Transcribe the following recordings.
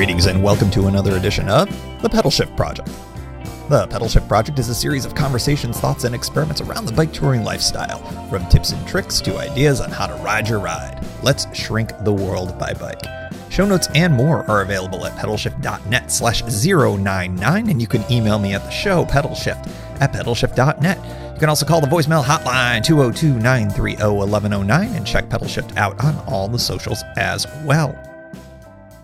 Greetings and welcome to another edition of the Pedalshift Project. The Pedalshift Project is a series of conversations, thoughts, and experiments around the bike touring lifestyle, from tips and tricks to ideas on how to ride your ride. Let's shrink the world by bike. Show notes and more are available at pedalshift.net/099, and you can email me at the show, pedalshift@pedalshift.net. You can also call the voicemail hotline 202-930-1109 and check Pedalshift out on all the socials as well.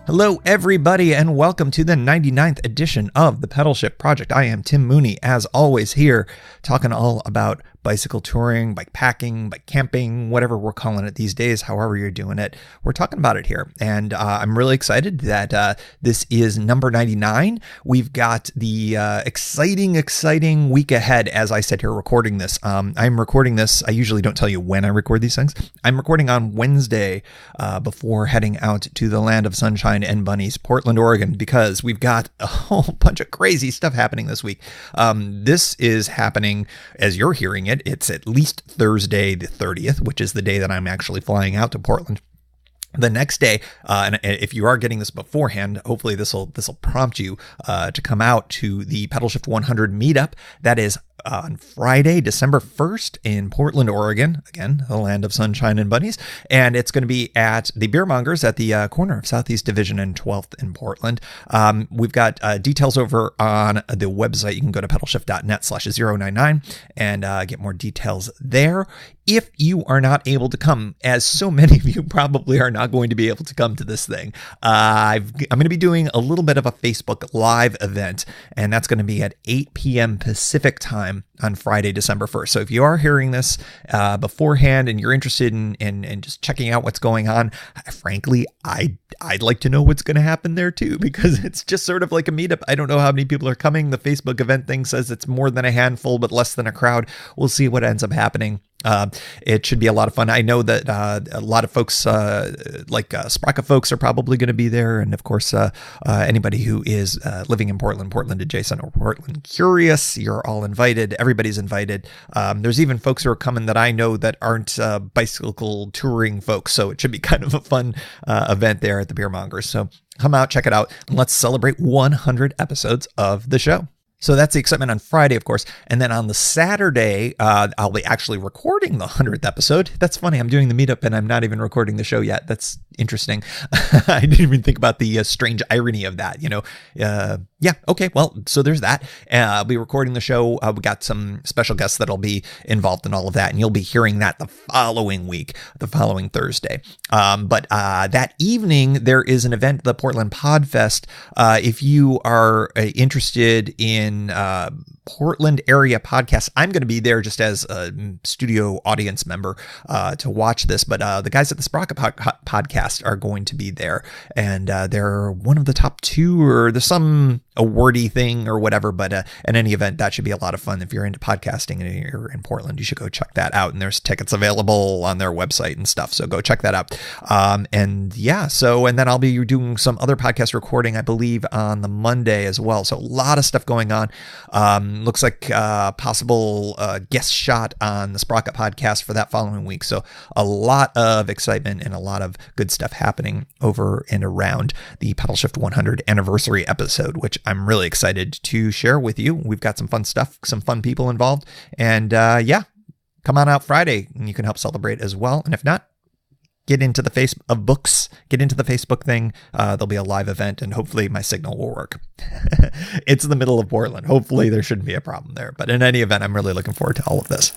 Hello, everybody, and welcome to the 99th edition of the Pedalshift Project. I am Tim Mooney, as always, here talking all about bicycle touring, bike packing, bike camping, whatever we're calling it these days, however you're doing it. We're talking about it here, and I'm really excited that this is number 99. We've got the exciting week ahead as I sit here recording this. I'm recording this. I usually don't tell you when I record these things. I'm recording on Wednesday before heading out to the land of sunshine and bunnies, Portland, Oregon, because we've got a whole bunch of crazy stuff happening this week. This is happening as you're hearing it. It's at least Thursday the 30th, which is the day that I'm actually flying out to Portland. The next day, and if you are getting this beforehand, hopefully this will prompt you to come out to the Pedalshift 100 meetup. That is on Friday, December 1st in Portland, Oregon. Again, the land of sunshine and bunnies. And it's going to be at the Beermongers at the corner of Southeast Division and 12th in Portland. We've got details over on the website. You can go to pedalshift.net/099 and get more details there. If you are not able to come, as so many of you probably are not going to be able to come to this thing, I'm going to be doing a little bit of a Facebook Live event, and that's going to be at 8 p.m. Pacific time on Friday, December 1st. So if you are hearing this beforehand and you're interested in just checking out what's going on, frankly, I'd like to know what's going to happen there too, because it's just sort of like a meetup. I don't know how many people are coming. The Facebook event thing says it's more than a handful, but less than a crowd. We'll see what ends up happening. It should be a lot of fun. I know that a lot of folks, like Sprocket folks, are probably going to be there. And of course, anybody who is living in Portland adjacent, or Portland curious, you're all invited. Everybody's invited. There's even folks who are coming that I know that aren't bicycle touring folks. So it should be kind of a fun event there at the Beermongers. So come out, check it out, and let's celebrate 100 episodes of the show. So that's the excitement on Friday, of course. And then on the Saturday, I'll be actually recording the 100th episode. That's funny. I'm doing the meetup and I'm not even recording the show yet. That's interesting. I didn't even think about the strange irony of that, yeah. Okay. Well, so there's that. I'll be recording the show. We got some special guests that'll be involved in all of that, and you'll be hearing that the following week, the following Thursday. But that evening, there is an event, the Portland Podfest. If you are interested in Portland area podcasts, I'm going to be there just as a studio audience member to watch this. But the guys at the Sprocket podcast are going to be there, and they're one of the top two, or there's some awardy thing or whatever. But in any event, that should be a lot of fun. If you're into podcasting and you're in Portland, you should go check that out. And there's tickets available on their website and stuff. So go check that out. And yeah, and then I'll be doing some other podcast recording, I believe, on the Monday as well. So a lot of stuff going on. Looks like possible guest shot on the Sprocket podcast for that following week. So a lot of excitement and a lot of good stuff happening over and around the Pedalshift 100 anniversary episode, which I'm really excited to share with you. We've got some fun stuff, some fun people involved, and yeah, come on out Friday and you can help celebrate as well. And if not, get into the Facebook thing. There'll be a live event, and hopefully my signal will work. It's in the middle of Portland. Hopefully there shouldn't be a problem there. But in any event, I'm really looking forward to all of this.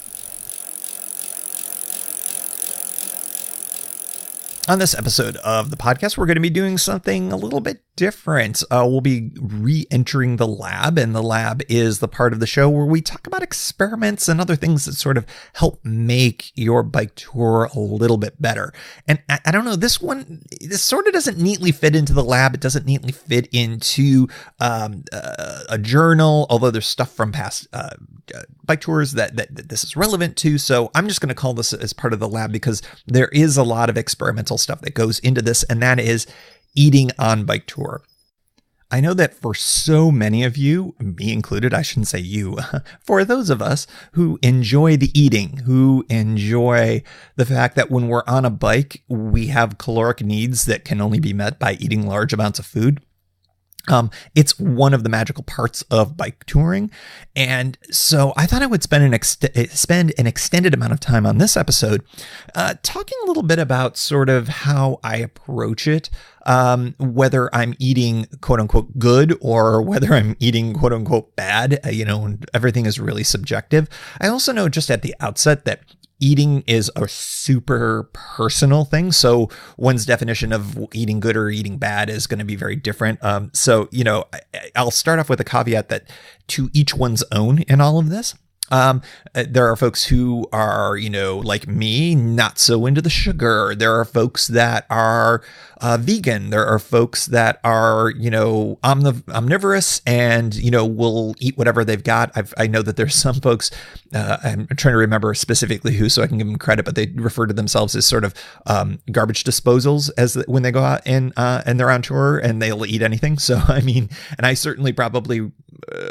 On this episode of the podcast, we're going to be doing something a little bit different. We'll be re-entering the lab, and the lab is the part of the show where we talk about experiments and other things that sort of help make your bike tour a little bit better. And I don't know, this sort of doesn't neatly fit into the lab. It doesn't neatly fit into a journal, although there's stuff from past bike tours that this is relevant to. So I'm just going to call this as part of the lab, because there is a lot of experimental stuff that goes into this, and that is eating on bike tour. I know that for so many of you, me included, I shouldn't say you, for those of us who enjoy the eating, who enjoy the fact that when we're on a bike, we have caloric needs that can only be met by eating large amounts of food, It's one of the magical parts of bike touring. And so I thought I would spend an extended amount of time on this episode talking a little bit about sort of how I approach it, whether I'm eating quote unquote good or whether I'm eating quote unquote bad, everything is really subjective. I also know just at the outset that eating is a super personal thing. So one's definition of eating good or eating bad is going to be very different. So I'll start off with a caveat that to each one's own in all of this. There are folks who are, like me, not so into the sugar. There are folks that are vegan. There are folks that are, omnivorous and, will eat whatever they've got. I know that there's some folks, I'm trying to remember specifically who, so I can give them credit, but they refer to themselves as sort of garbage disposals when they go out and they're on tour and they'll eat anything. So, and I certainly probably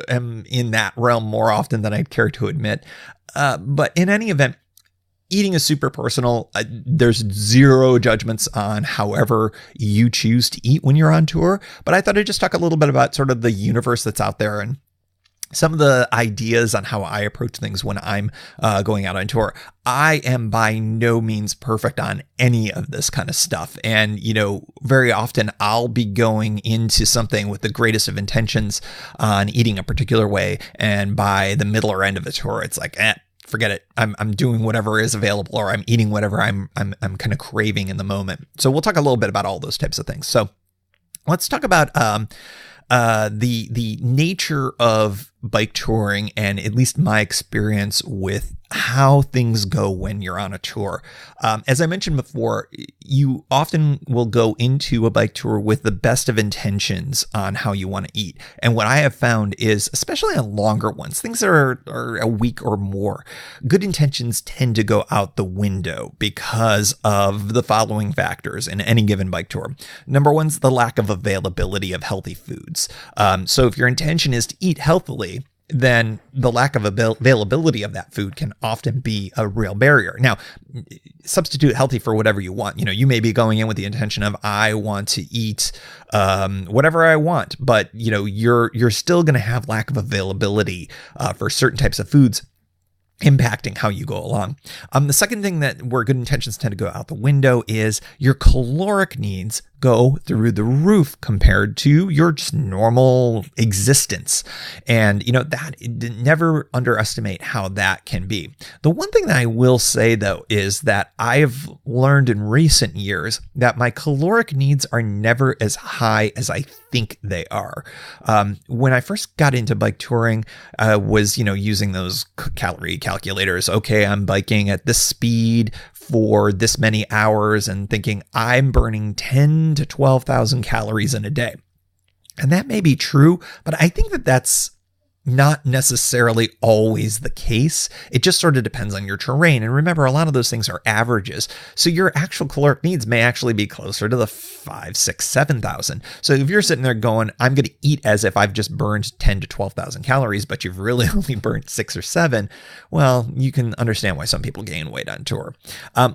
am in that realm more often than I'd care to admit. But in any event, eating is super personal. There's zero judgments on however you choose to eat when you're on tour. But I thought I'd just talk a little bit about sort of the universe that's out there and some of the ideas on how I approach things when I'm going out on tour. I am by no means perfect on any of this kind of stuff. And, very often I'll be going into something with the greatest of intentions on eating a particular way. And by the middle or end of the tour, it's like, forget it. I'm doing whatever is available, or I'm eating whatever I'm kind of craving in the moment. So we'll talk a little bit about all those types of things. So let's talk about the nature of bike touring and at least my experience with how things go when you're on a tour. As I mentioned before, you often will go into a bike tour with the best of intentions on how you want to eat. And what I have found is, especially on longer ones, things that are a week or more, good intentions tend to go out the window because of the following factors in any given bike tour. Number one's the lack of availability of healthy foods. So if your intention is to eat healthily, then the lack of availability of that food can often be a real barrier. Now, substitute healthy for whatever you want. You may be going in with the intention of, I want to eat whatever I want, but you're still going to have lack of availability for certain types of foods, impacting how you go along. The second thing where good intentions tend to go out the window is your caloric needs go through the roof compared to your just normal existence. And, that never underestimate how that can be. The one thing that I will say, though, is that I've learned in recent years that my caloric needs are never as high as I think they are. When I first got into bike touring, I was, using those calorie calculators. Okay, I'm biking at this speed for this many hours and thinking I'm burning 10 to 12,000 calories in a day. And that may be true, but I think that that's not necessarily always the case. It just sort of depends on your terrain. And remember, a lot of those things are averages. So your actual caloric needs may actually be closer to the 5, 6, 7,000. So if you're sitting there going, I'm going to eat as if I've just burned 10 to 12,000 calories, but you've really only burnt 6 or 7, well, you can understand why some people gain weight on tour.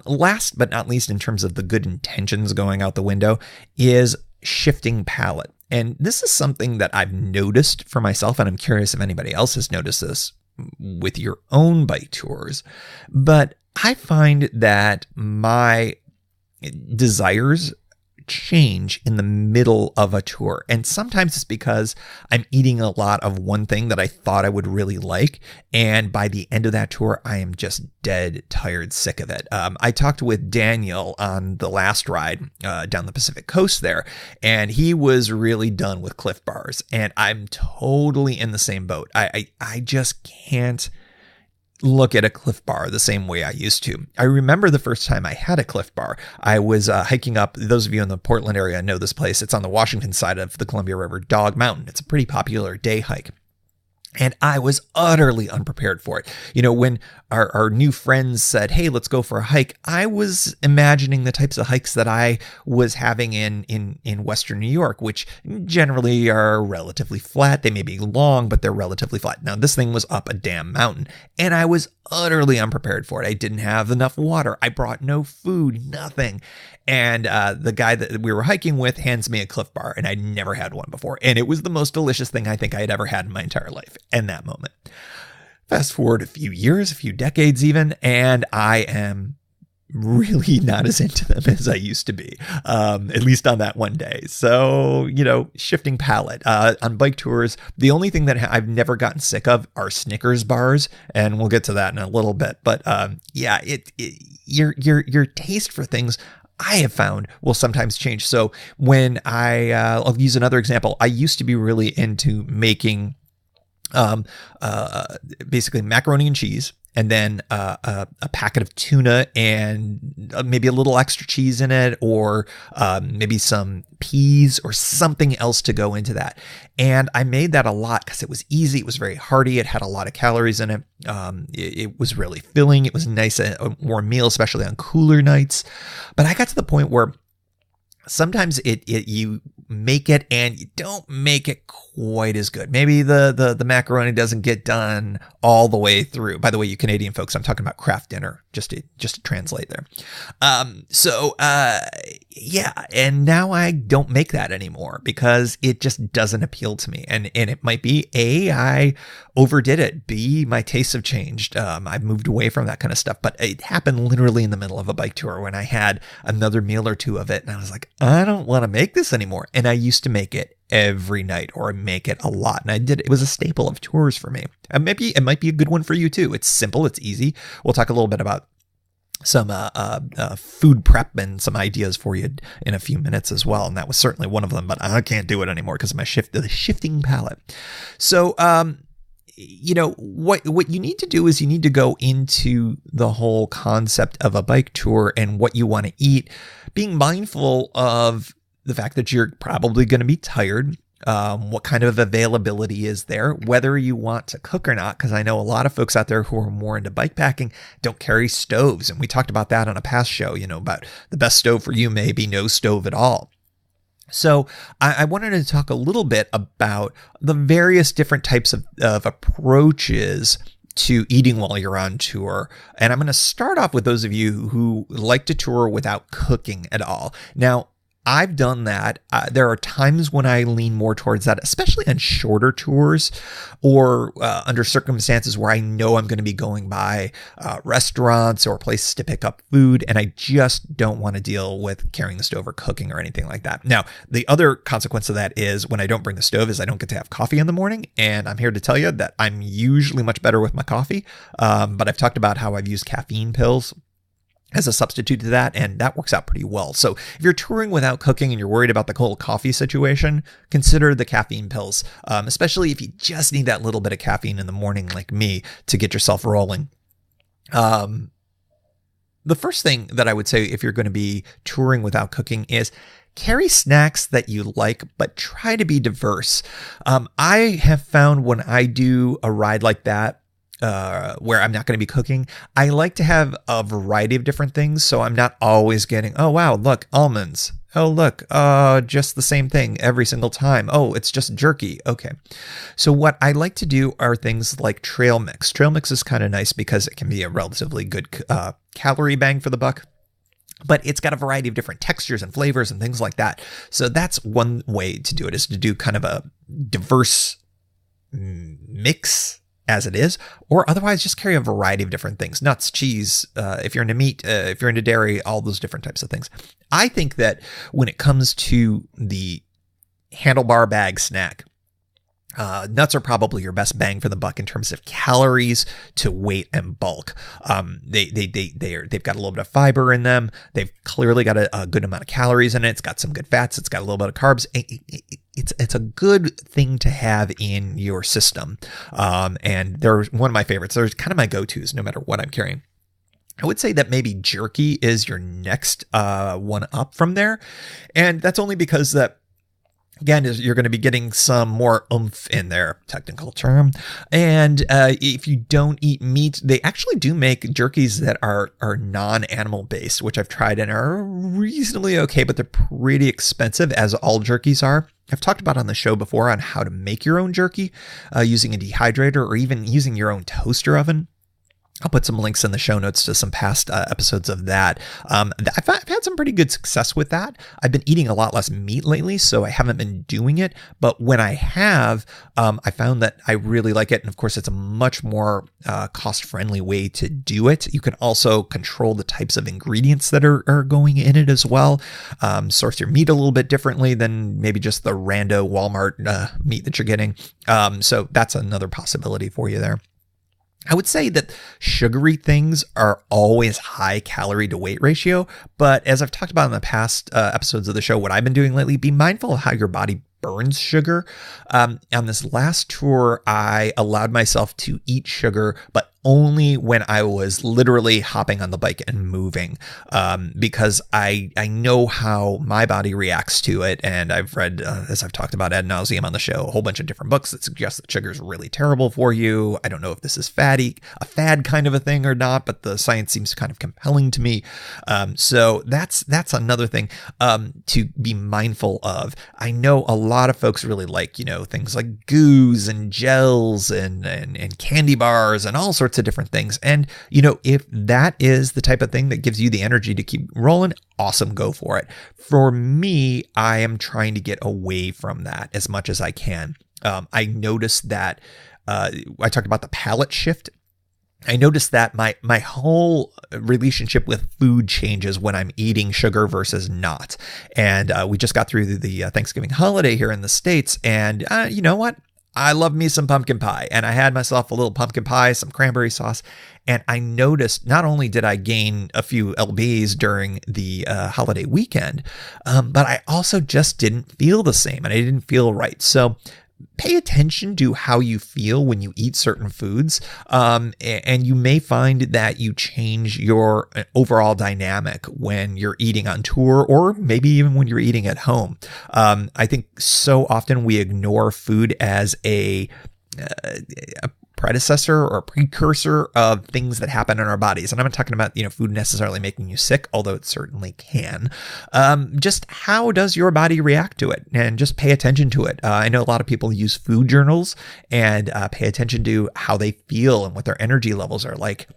Last but not least, in terms of the good intentions going out the window, is shifting palate. And this is something that I've noticed for myself, and I'm curious if anybody else has noticed this with your own bike tours. But I find that my desires change in the middle of a tour. And sometimes it's because I'm eating a lot of one thing that I thought I would really like. And by the end of that tour, I am just dead tired, sick of it. I talked with Daniel on the last ride down the Pacific coast there, and he was really done with Cliff Bars. And I'm totally in the same boat. I just can't look at a Cliff Bar the same way I used to. I remember the first time I had a Cliff Bar. I was hiking up, those of you in the Portland area know this place. It's on the Washington side of the Columbia River, Dog Mountain. It's a pretty popular day hike. And I was utterly unprepared for it. You know, when our new friends said, hey, let's go for a hike, I was imagining the types of hikes that I was having in Western New York, which generally are relatively flat. They may be long, but they're relatively flat. Now, this thing was up a damn mountain, and I was utterly unprepared for it. I didn't have enough water. I brought no food, nothing. And the guy that we were hiking with hands me a Cliff Bar, and I'd never had one before. And it was the most delicious thing I think I had ever had in my entire life in that moment. Fast forward a few years, a few decades even, and I am really not as into them as I used to be, at least on that one day. So, you know, shifting palate. On bike tours, the only thing that I've never gotten sick of are Snickers bars, and we'll get to that in a little bit. But yeah, your taste for things, I have found, will sometimes change. So when I'll use another example. I used to be really into making basically macaroni and cheese, and then a packet of tuna and maybe a little extra cheese in it, or maybe some peas or something else to go into that. And I made that a lot because it was easy. It was very hearty. It had a lot of calories in it. It was really filling. It was nice, a warm meal, especially on cooler nights. But I got to the point where sometimes you make it and you don't make it quite as good. Maybe the macaroni doesn't get done all the way through. By the way, you Canadian folks, I'm talking about craft dinner, just to translate there. Yeah, and now I don't make that anymore because it just doesn't appeal to me. And it might be A, I overdid it. B, my tastes have changed. I've moved away from that kind of stuff. But it happened literally in the middle of a bike tour when I had another meal or two of it, and I was like, I don't want to make this anymore. And I used to make it every night, or make it a lot. And I did. It was a staple of tours for me. And maybe it might be a good one for you too. It's simple. It's easy. We'll talk a little bit about some food prep and some ideas for you in a few minutes as well. And that was certainly one of them, but I can't do it anymore because of my shifting palate. So, you know, what you need to do is you need to go into the whole concept of a bike tour and what you want to eat, being mindful of the fact that you're probably going to be tired. What kind of availability is there, whether you want to cook or not, because I know a lot of folks out there who are more into bike packing don't carry stoves. And we talked about that on a past show, you know, about the best stove for you may be no stove at all. So I wanted to talk a little bit about the various different types of approaches to eating while you're on tour. And I'm going to start off with those of you who like to tour without cooking at all. Now, I've done that. There are times when I lean more towards that, especially on shorter tours or under circumstances where I know I'm going to be going by restaurants or places to pick up food, and I just don't want to deal with carrying the stove or cooking or anything like that. Now, the other consequence of that is when I don't bring the stove is I don't get to have coffee in the morning, and I'm here to tell you that I'm usually much better with my coffee, but I've talked about how I've used caffeine pills as a substitute to that, and that works out pretty well. So if you're touring without cooking and you're worried about the whole coffee situation, consider the caffeine pills, especially if you just need that little bit of caffeine in the morning like me to get yourself rolling. The first thing that I would say if you're going to be touring without cooking is carry snacks that you like, but try to be diverse. I have found when I do a ride like that, where I'm not going to be cooking, I like to have a variety of different things. So I'm not always getting, oh, wow, look, almonds. Oh, look, just the same thing every single time. Oh, it's just jerky. Okay. So what I like to do are things like trail mix. Trail mix is kind of nice because it can be a relatively good calorie bang for the buck, but it's got a variety of different textures and flavors and things like that. So that's one way to do it, is to do kind of a diverse mix as it is, or otherwise just carry a variety of different things, nuts, cheese, if you're into meat, if you're into dairy, all those different types of things. I think that when it comes to the handlebar bag snack, nuts are probably your best bang for the buck in terms of calories to weight and bulk. They've got a little bit of fiber in them. They've clearly got a good amount of calories in it. It's got some good fats. It's got a little bit of carbs. It's a good thing to have in your system. And they're one of my favorites. They're kind of my go-tos no matter what I'm carrying. I would say that maybe jerky is your next one up from there. And that's only because that Again, you're going to be getting some more oomph in there, technical term. And if you don't eat meat, they actually do make jerkies that are non-animal based, which I've tried and are reasonably okay, but they're pretty expensive, as all jerkies are. I've talked about on the show before on how to make your own jerky using a dehydrator or even using your own toaster oven. I'll put some links in the show notes to some past episodes of that. I've had some pretty good success with that. I've been eating a lot less meat lately, so I haven't been doing it. But when I have, I found that I really like it. And of course, it's a much more cost-friendly way to do it. You can also control the types of ingredients that are going in it as well. Source your meat a little bit differently than maybe just the rando Walmart meat that you're getting. So that's another possibility for you there. I would say that sugary things are always high calorie to weight ratio, but as I've talked about in the past episodes of the show, what I've been doing lately, be mindful of how your body burns sugar. On this last tour, I allowed myself to eat sugar, but only when I was literally hopping on the bike and moving, because I know how my body reacts to it. And I've read, as I've talked about ad nauseum on the show, a whole bunch of different books that suggest that sugar is really terrible for you. I don't know if this is a fad kind of a thing or not, but the science seems kind of compelling to me. So that's another thing to be mindful of. I know a lot of folks really like, things like goos and gels and candy bars and all sorts of different things. And, if that is the type of thing that gives you the energy to keep rolling, awesome, go for it. For me, I am trying to get away from that as much as I can. I noticed that I talked about the palate shift. I noticed that my whole relationship with food changes when I'm eating sugar versus not. And we just got through the Thanksgiving holiday here in the States. And you know what? I love me some pumpkin pie. And I had myself a little pumpkin pie, some cranberry sauce. And I noticed not only did I gain a few lbs during the holiday weekend, but I also just didn't feel the same and I didn't feel right. So pay attention to how you feel when you eat certain foods, and you may find that you change your overall dynamic when you're eating on tour or maybe even when you're eating at home. I think so often we ignore food as a predecessor or precursor of things that happen in our bodies. And I'm not talking about, food necessarily making you sick, although it certainly can. Just how does your body react to it? And just pay attention to it. I know a lot of people use food journals and pay attention to how they feel and what their energy levels are like.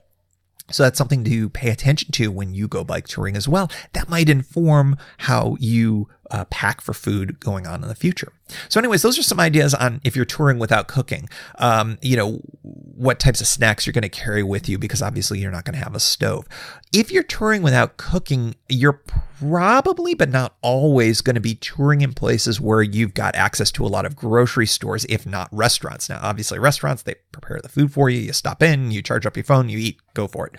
So that's something to pay attention to when you go bike touring as well. That might inform how you pack for food going on in the future. So anyways, those are some ideas on if you're touring without cooking, what types of snacks you're going to carry with you, because obviously you're not going to have a stove. If you're touring without cooking, you're probably, but not always, going to be touring in places where you've got access to a lot of grocery stores, if not restaurants. Now, obviously restaurants, they prepare the food for you. You stop in, you charge up your phone, you eat, go for it.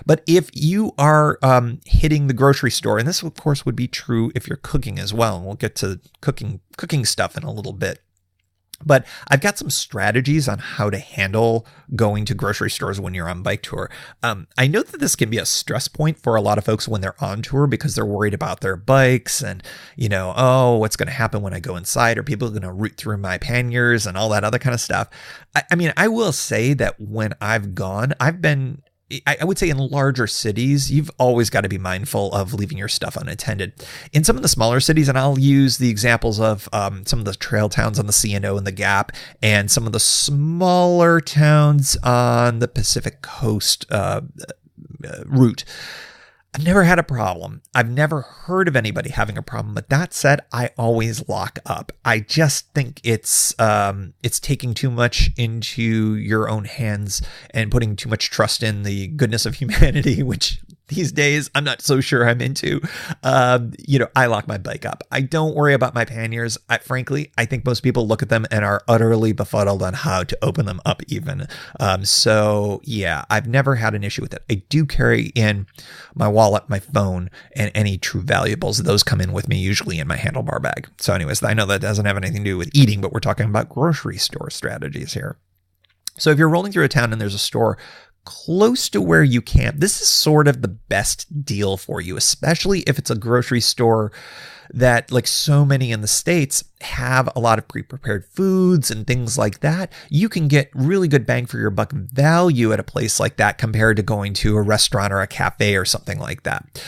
But if you are hitting the grocery store, and this of course would be true if you're cooking as well, and we'll get to cooking stuff in a little bit. But I've got some strategies on how to handle going to grocery stores when you're on bike tour. I know that this can be a stress point for a lot of folks when they're on tour because they're worried about their bikes and, what's going to happen when I go inside? Are people going to root through my panniers and all that other kind of stuff? I will say that when I've gone, I would say in larger cities, you've always got to be mindful of leaving your stuff unattended. In some of the smaller cities, and I'll use the examples of some of the trail towns on the C&O and the Gap, and some of the smaller towns on the Pacific Coast route. I've never had a problem. I've never heard of anybody having a problem. But that said, I always lock up. I just think it's taking too much into your own hands and putting too much trust in the goodness of humanity, which these days I'm not so sure I'm into. I lock my bike up. I don't worry about my panniers. Frankly, I think most people look at them and are utterly befuddled on how to open them up even. So yeah, I've never had an issue with it. I do carry in my wallet, my phone, and any true valuables. Those come in with me usually in my handlebar bag. So anyways, I know that doesn't have anything to do with eating, but we're talking about grocery store strategies here. So if you're rolling through a town and there's a store close to where you camp, this is sort of the best deal for you, especially if it's a grocery store that, like so many in the States, have a lot of pre-prepared foods and things like that. You can get really good bang for your buck value at a place like that compared to going to a restaurant or a cafe or something like that.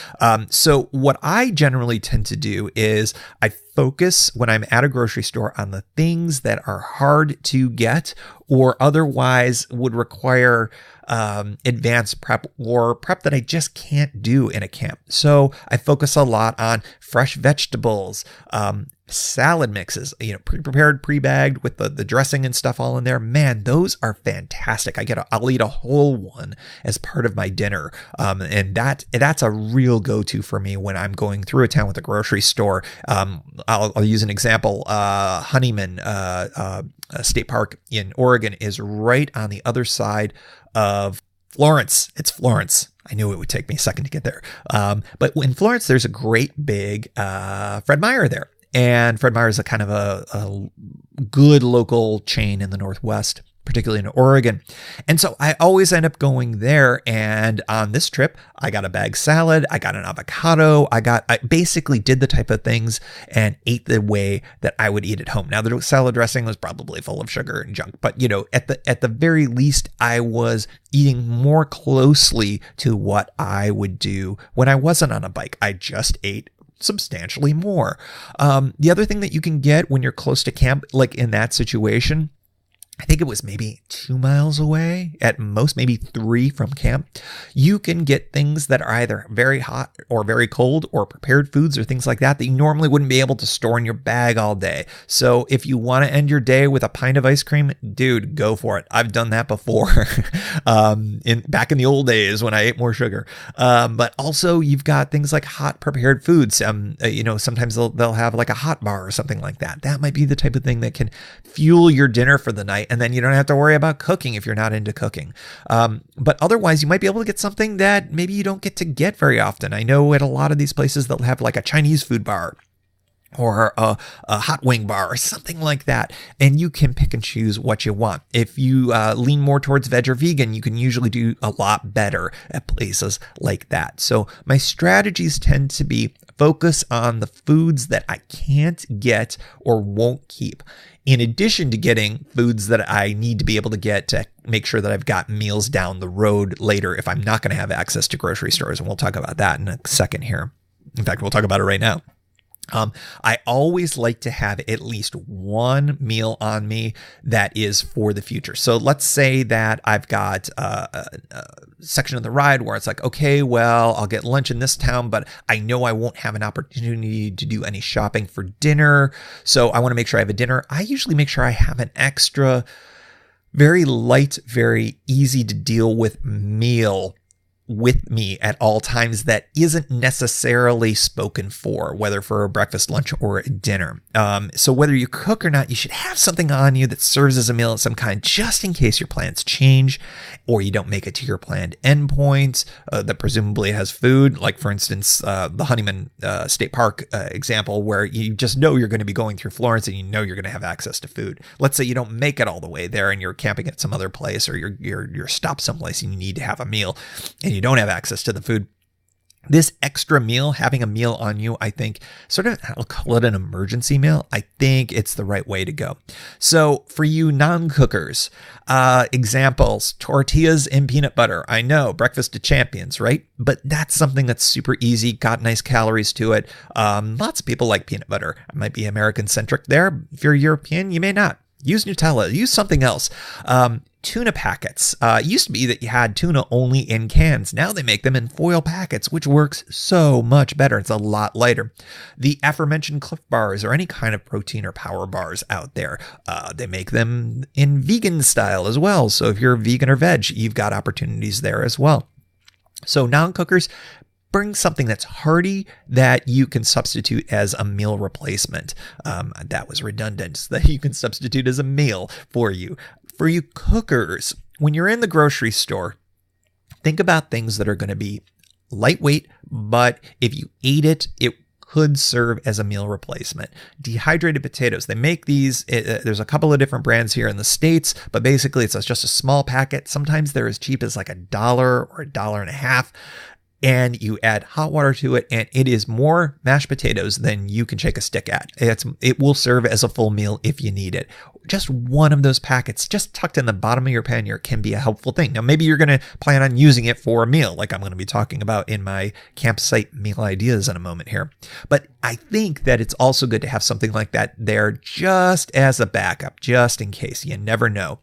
So what I generally tend to do is I focus when I'm at a grocery store on the things that are hard to get or otherwise would require advanced prep or prep that I just can't do in a camp. So I focus a lot on fresh vegetables, salad mixes, pre-prepared, pre-bagged with the dressing and stuff all in there. Man, those are fantastic. I'll eat a whole one as part of my dinner. And that's a real go-to for me when I'm going through a town with a grocery store. I'll use an example. Honeyman State Park in Oregon is right on the other side of Florence. It's Florence. I knew it would take me a second to get there. But in Florence, there's a great big Fred Meyer there. And Fred Meyer is a kind of a good local chain in the Northwest, particularly in Oregon. And so I always end up going there. And on this trip, I got a bag salad, I got an avocado, I basically did the type of things and ate the way that I would eat at home. Now, the salad dressing was probably full of sugar and junk, but at the very least, I was eating more closely to what I would do when I wasn't on a bike. I just ate substantially more. The other thing that you can get when you're close to camp, like in that situation, I think it was maybe 2 miles away, at most maybe 3 from camp. You can get things that are either very hot or very cold or prepared foods or things like that you normally wouldn't be able to store in your bag all day. So if you want to end your day with a pint of ice cream, dude, go for it. I've done that before back in the old days when I ate more sugar. But also you've got things like hot prepared foods. Sometimes they'll have like a hot bar or something like that. That might be the type of thing that can fuel your dinner for the night. And then you don't have to worry about cooking if you're not into cooking. But otherwise, you might be able to get something that maybe you don't get to get very often. I know at a lot of these places, they'll have like a Chinese food bar or a hot wing bar or something like that. And you can pick and choose what you want. If you lean more towards veg or vegan, you can usually do a lot better at places like that. So my strategies tend to be focus on the foods that I can't get or won't keep, in addition to getting foods that I need to be able to get to make sure that I've got meals down the road later if I'm not going to have access to grocery stores. And we'll talk about that in a second here. In fact, we'll talk about it right now. I always like to have at least one meal on me that is for the future. So let's say that I've got a section of the ride where it's like, okay, well, I'll get lunch in this town, but I know I won't have an opportunity to do any shopping for dinner. So I want to make sure I have a dinner. I usually make sure I have an extra, very light, very easy to deal with meal with me at all times that isn't necessarily spoken for, whether for a breakfast, lunch, or a dinner. So whether you cook or not, you should have something on you that serves as a meal of some kind, just in case your plans change or you don't make it to your planned endpoint that presumably has food. Like, for instance, the Honeyman State Park example, where you just know you're going to be going through Florence and you know you're going to have access to food. Let's say you don't make it all the way there and you're camping at some other place, or you're stopped someplace and you need to have a meal and you don't have access to the food. This extra meal, having a meal on you, I think I'll call it an emergency meal. I think it's the right way to go. So for you non-cookers, examples, tortillas and peanut butter. I know, breakfast of champions, right? But that's something that's super easy, got nice calories to it. Lots of people like peanut butter. I might be American-centric there. If you're European, you may not. Use Nutella, use something else. Tuna packets. It used to be that you had tuna only in cans. Now they make them in foil packets, which works so much better. It's a lot lighter. The aforementioned Cliff bars or any kind of protein or power bars out there, they make them in vegan style as well. So if you're vegan or veg, you've got opportunities there as well. So non-cookers, bring something that's hearty that you can substitute as a meal replacement. That was redundant, so that you can substitute as a meal for you. For you cookers, when you're in the grocery store, think about things that are going to be lightweight, but if you ate it, it could serve as a meal replacement. Dehydrated potatoes. They make these, there's a couple of different brands here in the States, but basically it's just a small packet. Sometimes they're as cheap as like $1 or $1.50. and you add hot water to it, and it is more mashed potatoes than you can shake a stick at. It will serve as a full meal if you need it. Just one of those packets just tucked in the bottom of your pannier can be a helpful thing. Now, maybe you're going to plan on using it for a meal, like I'm going to be talking about in my campsite meal ideas in a moment here. But I think that it's also good to have something like that there just as a backup, just in case. You never know.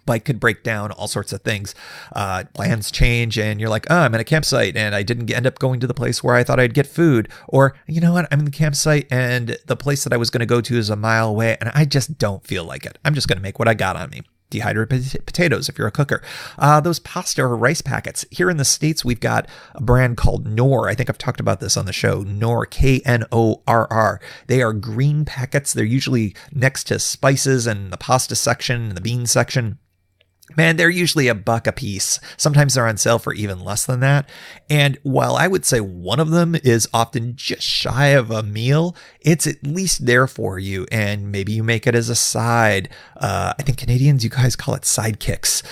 Bike could break down, all sorts of things. Plans change and you're like, oh, I'm at a campsite and I didn't end up going to the place where I thought I'd get food. Or, you know what, I'm in the campsite and the place that I was going to go to is a mile away and I just don't feel like it. I'm just going to make what I got on me. Dehydrated potatoes if you're a cooker. Those pasta or rice packets. Here in the States, we've got a brand called Knorr. I think I've talked about this on the show. Knorr, Knorr. They are green packets. They're usually next to spices and the pasta section and the bean section. Man, they're usually $1 a piece. Sometimes they're on sale for even less than that. And while I would say one of them is often just shy of a meal, it's at least there for you. And maybe you make it as a side. I think Canadians, you guys call it sidekicks.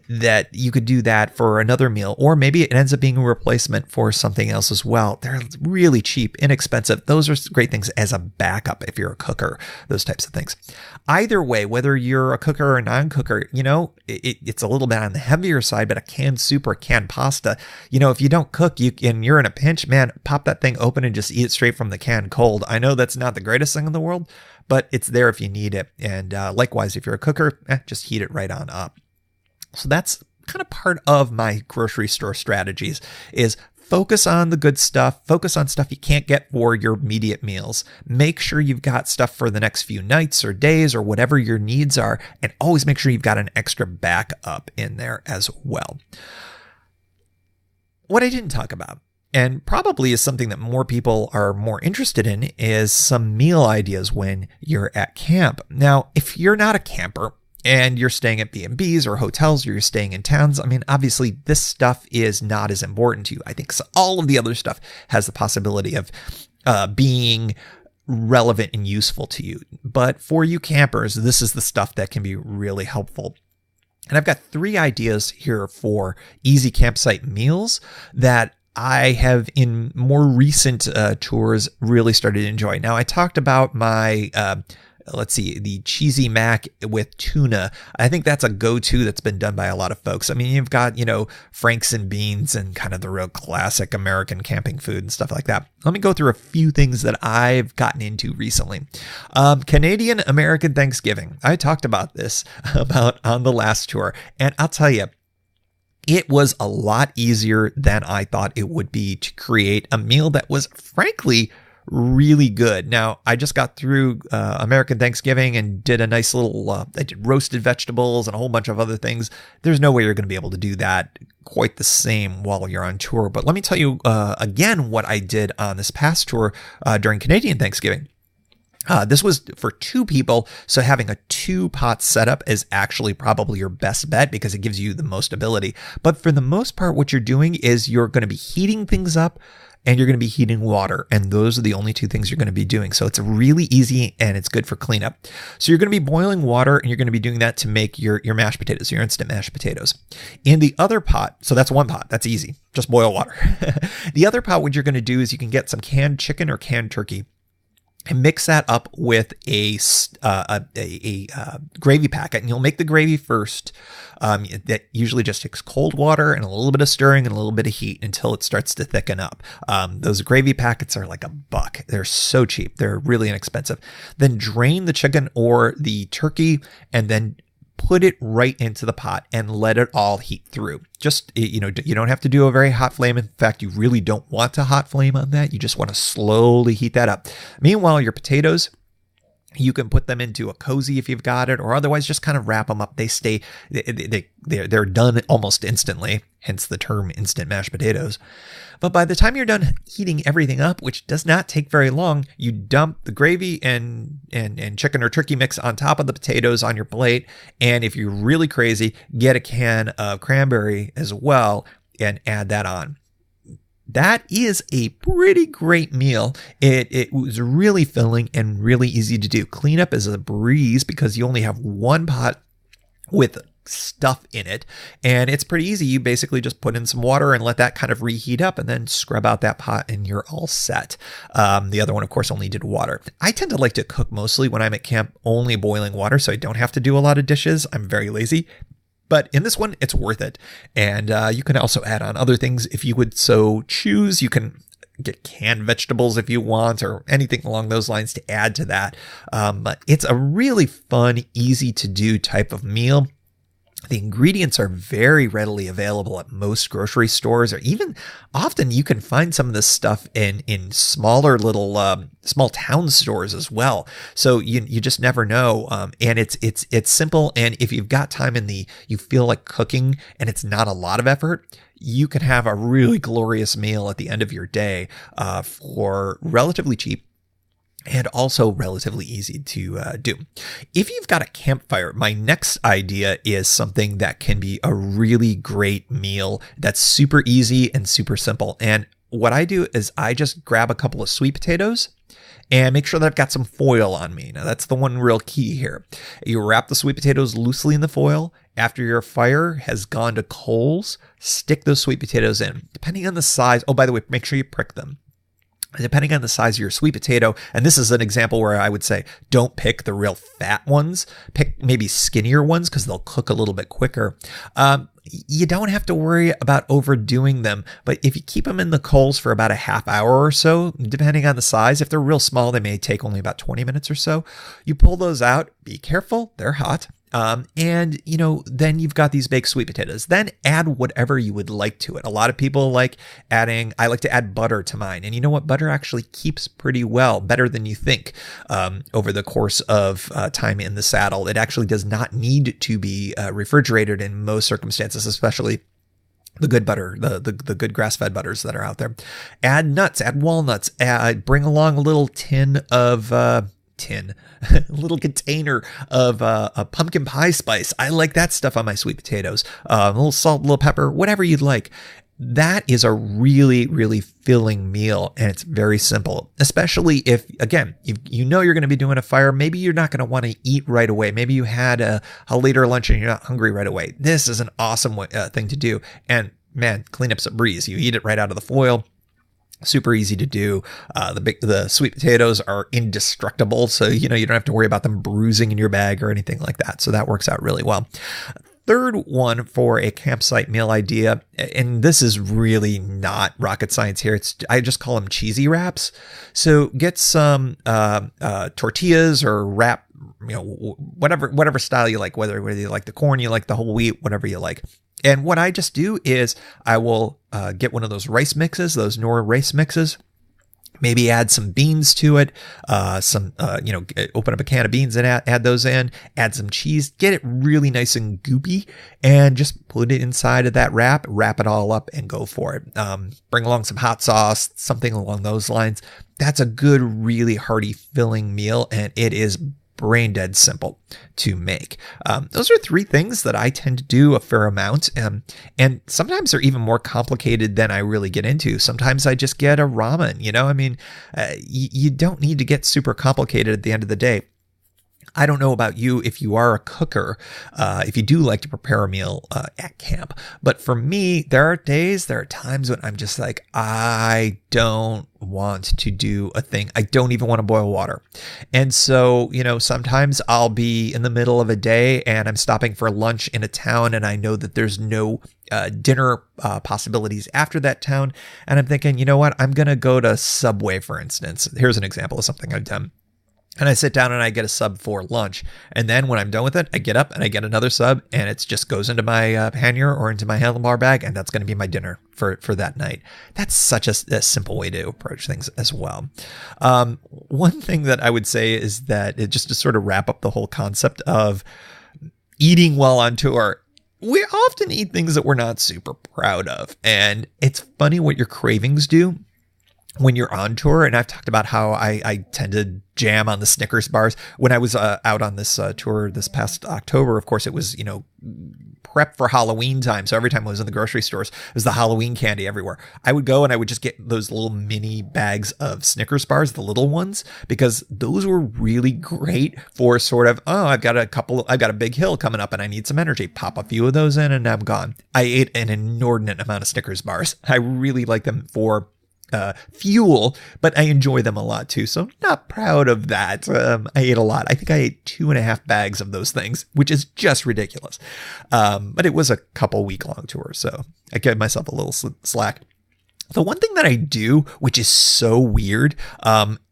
That you could do that for another meal, or maybe it ends up being a replacement for something else as well. They're really cheap, inexpensive. Those are great things as a backup if you're a cooker, those types of things. Either way, whether you're a cooker or a non-cooker, it's a little bit on the heavier side, but a canned soup or canned pasta, if you don't cook and you're in a pinch, man, pop that thing open and just eat it straight from the can cold. I know that's not the greatest thing in the world, but it's there if you need it. And likewise, if you're a cooker, just heat it right on up. So that's kind of part of my grocery store strategies is focus on the good stuff, focus on stuff you can't get for your immediate meals. Make sure you've got stuff for the next few nights or days or whatever your needs are, and always make sure you've got an extra backup in there as well. What I didn't talk about, and probably is something that more people are more interested in, is some meal ideas when you're at camp. Now, if you're not a camper, and you're staying at B&Bs or hotels, or you're staying in towns, obviously this stuff is not as important to you. I think all of the other stuff has the possibility of being relevant and useful to you. But for you campers, this is the stuff that can be really helpful. And I've got 3 ideas here for easy campsite meals that I have in more recent tours really started to enjoy. Now, I talked about my the cheesy mac with tuna. I think that's a go-to that's been done by a lot of folks. You've got, Franks and beans and kind of the real classic American camping food and stuff like that. Let me go through a few things that I've gotten into recently. Canadian American Thanksgiving. I talked about this on the last tour, and I'll tell you, it was a lot easier than I thought it would be to create a meal that was, frankly, really good. Now, I just got through American Thanksgiving and did a nice little, I did roasted vegetables and a whole bunch of other things. There's no way you're going to be able to do that quite the same while you're on tour. But let me tell you again what I did on this past tour during Canadian Thanksgiving. This was for 2 people, so having a 2-pot setup is actually probably your best bet because it gives you the most ability. But for the most part, what you're doing is you're going to be heating things up and you're going to be heating water. And those are the only 2 things you're going to be doing. So it's really easy and it's good for cleanup. So you're going to be boiling water and you're going to be doing that to make your mashed potatoes, your instant mashed potatoes. In the other pot, so that's one pot, that's easy, just boil water. The other pot, what you're going to do is you can get some canned chicken or canned turkey and mix that up with a gravy packet. And you'll make the gravy first. That usually just takes cold water and a little bit of stirring and a little bit of heat until it starts to thicken up. Those gravy packets are like $1. They're so cheap. They're really inexpensive. Then drain the chicken or the turkey and then put it right into the pot and let it all heat through. Just, you don't have to do a very hot flame. In fact, you really don't want a hot flame on that. You just want to slowly heat that up. Meanwhile, your potatoes, you can put them into a cozy if you've got it, or otherwise just kind of wrap them up. They're done almost instantly, hence the term instant mashed potatoes. But by the time you're done heating everything up, which does not take very long, you dump the gravy and chicken or turkey mix on top of the potatoes on your plate. And if you're really crazy, get a can of cranberry as well and add that on. That is a pretty great meal. It was really filling and really easy to do. Cleanup is a breeze because you only have 1 pot with stuff in it, and it's pretty easy. You basically just put in some water and let that kind of reheat up, and then scrub out that pot and you're all set. The other one, of course, only did water. I tend to like to cook mostly when I'm at camp, only boiling water, so I don't have to do a lot of dishes. I'm very lazy. But in this one, it's worth it. And you can also add on other things if you would so choose. You can get canned vegetables if you want, or anything along those lines to add to that. But it's a really fun, easy to do type of meal. The ingredients are very readily available at most grocery stores, or even often you can find some of this stuff in smaller little small town stores as well. So you just never know. And it's simple. And if you've got time you feel like cooking and it's not a lot of effort, you can have a really glorious meal at the end of your day for relatively cheap. And also relatively easy to do. If you've got a campfire, my next idea is something that can be a really great meal that's super easy and super simple. And what I do is I just grab a couple of sweet potatoes and make sure that I've got some foil on me. Now, that's the one real key here. You wrap the sweet potatoes loosely in the foil. After your fire has gone to coals, stick those sweet potatoes in. Depending on the size, oh, by the way, make sure you prick them. Depending on the size of your sweet potato, and this is an example where I would say don't pick the real fat ones, pick maybe skinnier ones because they'll cook a little bit quicker. You don't have to worry about overdoing them, but if you keep them in the coals for about a half hour or so, depending on the size, if they're real small, they may take only about 20 minutes or so. You pull those out, be careful, they're hot. And then you've got these baked sweet potatoes. Then add whatever you would like to it. A lot of people I like to add butter to mine. And you know what? Butter actually keeps pretty well, better than you think, over the course of time in the saddle. It actually does not need to be refrigerated in most circumstances, especially the good butter, the good grass-fed butters that are out there. Add nuts, add walnuts, bring along a little a little container of a pumpkin pie spice. I like that stuff on my sweet potatoes. A little salt, a little pepper, whatever you'd like. That is a really, really filling meal, and it's very simple, especially if, again, you know you're going to be doing a fire. Maybe you're not going to want to eat right away. Maybe you had a later lunch and you're not hungry right away. This is an awesome thing to do. And man, cleanup's a breeze. You eat it right out of the foil. Super easy to do. The sweet potatoes are indestructible, so you don't have to worry about them bruising in your bag or anything like that. So that works out really well. Third one for a campsite meal idea, and this is really not rocket science here. I just call them cheesy wraps. So get some tortillas or wrap, whatever style you like, whether you like the corn, you like the whole wheat, whatever you like. And what I just do is I will get one of those rice mixes, those Nor rice mixes, maybe add some beans to it, open up a can of beans and add those in, add some cheese, get it really nice and goopy, and just put it inside of that wrap it all up and go for it. Bring along some hot sauce, something along those lines. That's a good, really hearty, filling meal, and it is brain dead simple to make. Those are three things that I tend to do a fair amount. And sometimes they're even more complicated than I really get into. Sometimes I just get a ramen, you don't need to get super complicated at the end of the day. I don't know about you if you are a cooker, if you do like to prepare a meal at camp. But for me, there are times when I'm just like, I don't want to do a thing. I don't even want to boil water. And so, sometimes I'll be in the middle of a day and I'm stopping for lunch in a town and I know that there's no dinner possibilities after that town. And I'm thinking, you know what? I'm going to go to Subway, for instance. Here's an example of something I've done. And I sit down and I get a sub for lunch. And then when I'm done with it, I get up and I get another sub, and it just goes into my pannier or into my handlebar bag. And that's going to be my dinner for that night. That's such a simple way to approach things as well. One thing that I would say is that just to sort of wrap up the whole concept of eating while on tour, we often eat things that we're not super proud of. And it's funny what your cravings do when you're on tour. And I've talked about how I tend to jam on the Snickers bars. When I was out on this tour this past October, of course, it was, prep for Halloween time. So every time I was in the grocery stores, it was the Halloween candy everywhere. I would go and I would just get those little mini bags of Snickers bars, the little ones, because those were really great for sort of, I've got a big hill coming up and I need some energy. Pop a few of those in and I'm gone. I ate an inordinate amount of Snickers bars. I really like them for fuel, but I enjoy them a lot too. So not proud of that. I ate a lot. I think I ate 2.5 bags of those things, which is just ridiculous. But it was a couple week long tour. So I gave myself a little slack. The one thing that I do, which is so weird,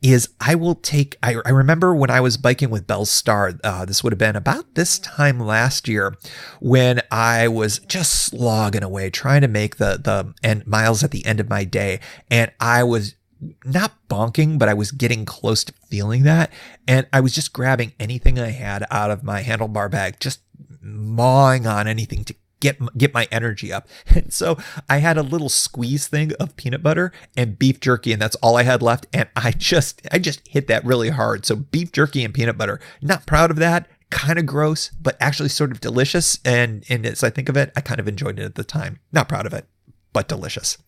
is I remember when I was biking with Bell Star, this would have been about this time last year, when I was just slogging away, trying to make the end miles at the end of my day. And I was not bonking, but I was getting close to feeling that. And I was just grabbing anything I had out of my handlebar bag, just mawing on anything to get my energy up. And so I had a little squeeze thing of peanut butter and beef jerky, and that's all I had left. And I just hit that really hard. So beef jerky and peanut butter, not proud of that. Kind of gross, but actually sort of delicious. And as I think of it, I kind of enjoyed it at the time. Not proud of it, but delicious.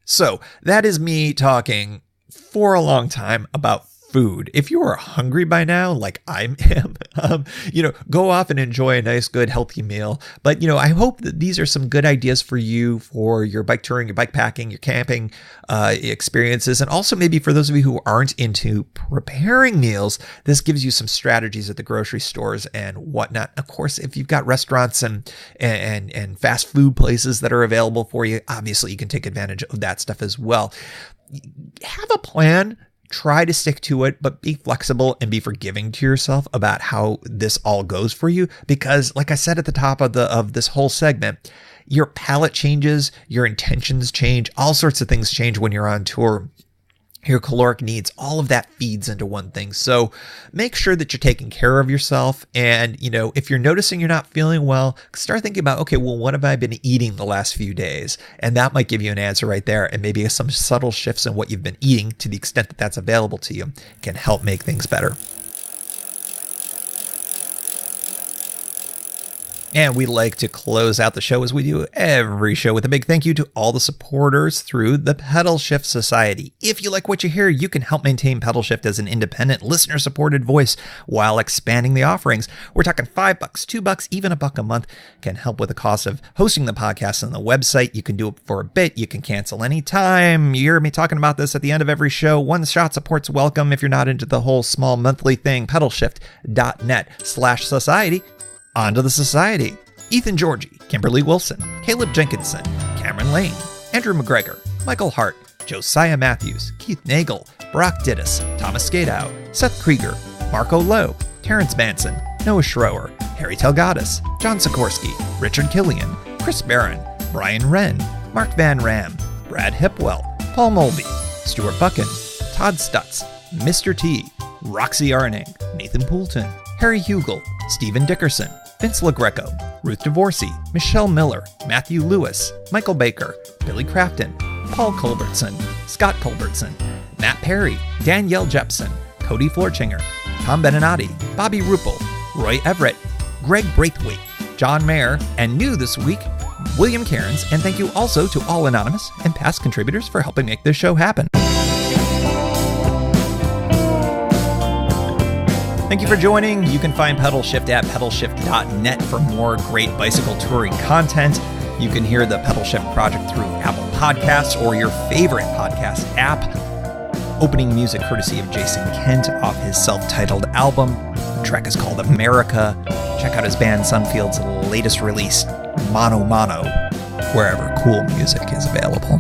So that is me talking for a long time about food. If you are hungry by now, like I am, go off and enjoy a nice, good, healthy meal. But, I hope that these are some good ideas for you for your bike touring, your bike packing, your camping experiences. And also maybe for those of you who aren't into preparing meals, this gives you some strategies at the grocery stores and whatnot. Of course, if you've got restaurants and fast food places that are available for you, obviously you can take advantage of that stuff as well. Have a plan. Try to stick to it, but be flexible and be forgiving to yourself about how this all goes for you. Because like I said at the top of this whole segment, your palate changes, your intentions change, all sorts of things change when you're on tour. Your caloric needs, all of that feeds into one thing. So make sure that you're taking care of yourself. And, if you're noticing you're not feeling well, start thinking about, okay, well, what have I been eating the last few days? And that might give you an answer right there. And maybe some subtle shifts in what you've been eating, to the extent that that's available to you, can help make things better. And we like to close out the show, as we do every show, with a big thank you to all the supporters through the Pedalshift Society. If you like what you hear, you can help maintain Pedalshift as an independent, listener-supported voice while expanding the offerings. We're talking $5, $2, even $1 a month can help with the cost of hosting the podcast on the website. You can do it for a bit. You can cancel anytime. You hear me talking about this at the end of every show. One-shot support's welcome if you're not into the whole small monthly thing. Pedalshift.net/society. On to the Society. Ethan Georgie, Kimberly Wilson, Caleb Jenkinson, Cameron Lane, Andrew McGregor, Michael Hart, Josiah Matthews, Keith Nagel, Brock Dittus, Thomas Skadow, Seth Krieger, Marco Lowe, Terrence Manson, Noah Schroer, Harry Telgadis, John Sikorsky, Richard Killian, Chris Barron, Brian Wren, Mark Van Ram, Brad Hipwell, Paul Mulvey, Stuart Buchan, Todd Stutz, Mr. T, Roxy Arning, Nathan Poulton, Harry Hugel, Stephen Dickerson, Vince LaGreco, Ruth Divorcey, Michelle Miller, Matthew Lewis, Michael Baker, Billy Crafton, Paul Culbertson, Scott Culbertson, Matt Perry, Danielle Jepson, Cody Florchinger, Tom Beninati, Bobby Ruppel, Roy Everett, Greg Braithwaite, John Mayer, and new this week, William Cairns. And thank you also to all anonymous and past contributors for helping make this show happen. Thank you for joining. You can find Pedalshift at pedalshift.net for more great bicycle touring content. You can hear the Pedalshift Project through Apple Podcasts or your favorite podcast app. Opening music courtesy of Jason Kent off his self-titled album. The track is called America. Check out his band Sunfield's latest release, Mono Mono, wherever cool music is available.